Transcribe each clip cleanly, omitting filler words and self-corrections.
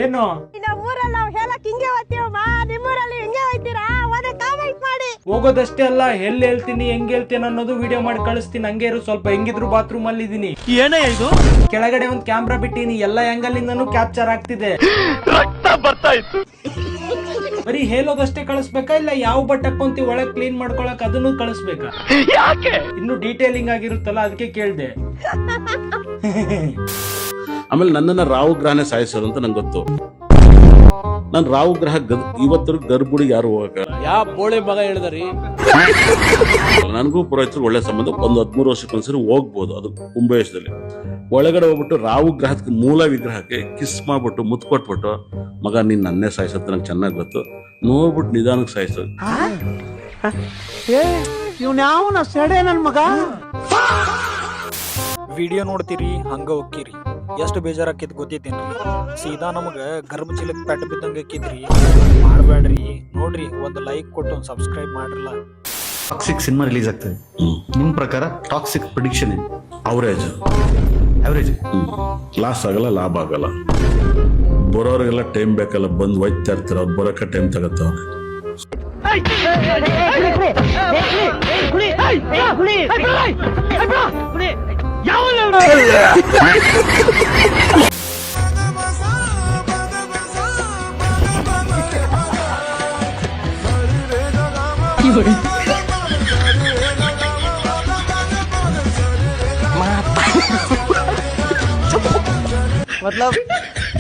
ಏನು ನಮ್ಮೂರಲ್ಲಿ ನಾವು ಹೇಳಕ್ ಹಿಂಗೆ ಹೋಗ್ತೀವಮ್ಮ, ನಿಮ್ಮೂರಲ್ಲಿ ಹಿಂಗೆ ಹೋಗ್ತೀರಾ? ಒಂದೇ ಕಾಮೆಂಟ್ ಮಾಡಿ. ಹೋಗೋದಷ್ಟೇ ಅಲ್ಲ, ಎಲ್ಲಿ ಹೇಳ್ತೀನಿ ಹೆಂಗ್ ಹೇಳ್ತೀನಿ ಅನ್ನೋದು ವಿಡಿಯೋ ಮಾಡಿ ಕಳಿಸ್ತೀನಿ. ಹಂಗೆ ಇರು, ಸ್ವಲ್ಪ ಹೆಂಗಿದ್ರು ಬಾತ್ರೂಮ್ ಅಲ್ಲಿ ಇದೀನಿ. ಏನೇ ಇದು? ಕೆಳಗಡೆ ಒಂದ್ ಕ್ಯಾಮ್ರಾ ಬಿಟ್ಟಿನಿ, ಎಲ್ಲ ಆಂಗಲ್ ಇಂದನೂ ಕ್ಯಾಪ್ಚರ್ ಆಗ್ತಿದೆ. ರಕ್ತ ಬರ್ತಾ ಇತ್ತು. ಬರೀ ಹೇಳೋದಷ್ಟೇ ಕಳಿಸ್ಬೇಕಾ, ಇಲ್ಲ ಯಾವ ಬಟ್ಟೆ ಹಾಕೊಂತಿ ಒಳಗ್ ಕ್ಲೀನ್ ಮಾಡ್ಕೊಳಕ್ ಅದನ್ನು ಕಳಿಸ್ಬೇಕಾ? ಯಾಕೆ? ಇನ್ನು ಡೀಟೇಲಿಂಗ್ ಆಗಿರುತ್ತಲ್ಲ, ಅದಕ್ಕೆ ಕೇಳ್ದೆ. ಆಮೇಲೆ ನನ್ನನ್ನ ರಾಹು ಗ್ರಹನೇ ಸಾಯಿಸೋದು ಅಂತ ನಂಗೆ ಗೊತ್ತು. ನಾನು ರಾಹು ಗ್ರಹ ಇವತ್ತು ಗರ್ಭುಡಿಗೆ ಯಾರು ಹೋಗಕ್ಕ. ಯಾವ ಬೋಳೆ ಮಗ ಹೇಳಿದ್ರಿ? ನನಗೂ ಪುರೋಹಿತರು ಒಳ್ಳೆ ಸಂಬಂಧ. ಒಂದು 13 ವರ್ಷಕ್ಕೊಂದ್ಸರಿ ಹೋಗ್ಬೋದು. ಅದು ಕುಂಭವೇಶದಲ್ಲಿ ಒಳಗಡೆ ಹೋಗ್ಬಿಟ್ಟು ರಾಹು ಗ್ರಹಕ್ಕೆ ಮೂಲ ವಿಗ್ರಹಕ್ಕೆ ಕಿಸ್ ಮಾಡ್ಬಿಟ್ಟು ಮುತ್ತು ಕೊಟ್ಬಿಟ್ಟು, ಮಗ ನೀನ್ ನನ್ನೇ ಸಾಯಿಸತ್ತೆ ನಂಗೆ ಚೆನ್ನಾಗಿ ಗೊತ್ತು, ನೋಡ್ಬಿಟ್ಟು ನಿಧಾನಕ್ಕೆ ಸಾಯಿಸೋದು. ಇವ್ನ್ಯಾವನ ಸೆಡೆ ನನ್ ಮಗ. ವಿಡಿಯೋ ನೋಡ್ತೀರಿ ಹಂಗ ಹೋಗ್ತೀರಿ, ಎಷ್ಟು ಬೇಜಾರಾಕೈತಿ ಗೊತ್ತೈತೇನ್ರಿ? ಸೀದಾ ನಮಗ ಗರ್ಭ ಚೀಲಕ್ ಪೆಟ್ಟ ಬಿದ್ದಂಗ ಆಕೈತ್ರಿ. ಮಾಡ್ಬೇಡ್ರಿ, ನೋಡ್ರಿ ಒಂದ್ ಲೈಕ್ ಕೊಟ್ಟು ಒಂದ್ ಸಬ್ಸ್ಕ್ರೈಬ್ ಮಾಡ್ರಲ್ಲ. ಟಾಕ್ಸಿಕ್ ಸಿನಿಮಾ ರಿಲೀಸ್ ಆಗ್ತದೆ. ನಿಮ್ ಪ್ರಕಾರ ಟಾಕ್ಸಿಕ್ ಪ್ರಿಡಿಕ್ಷನ್ ಏನು? ಅವರೇಜ್ ಲಾಸ್ ಆಗಲ್ಲ, ಲಾಭ ಆಗಲ್ಲ. ಬರೋರಿಗೆಲ್ಲ ಟೈಮ್ ಬೇಕಲ್ಲ, ಬಂದು ಒಯ್ತಾ ಇರ್ತಾರೆ, ಅವ್ರು ಬರೋಕೆ ಟೈಮ್ ತಗತ್ತವ್ರೆ. मतलब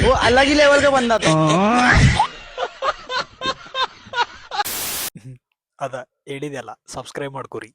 वो अलग ही लेवल का बंदा था. ಅದ ಹೇಳಿದೆಲ್ಲ, ಸಬ್ಸ್ಕ್ರೈಬ್ ಮಾಡ್ಕೋರಿ.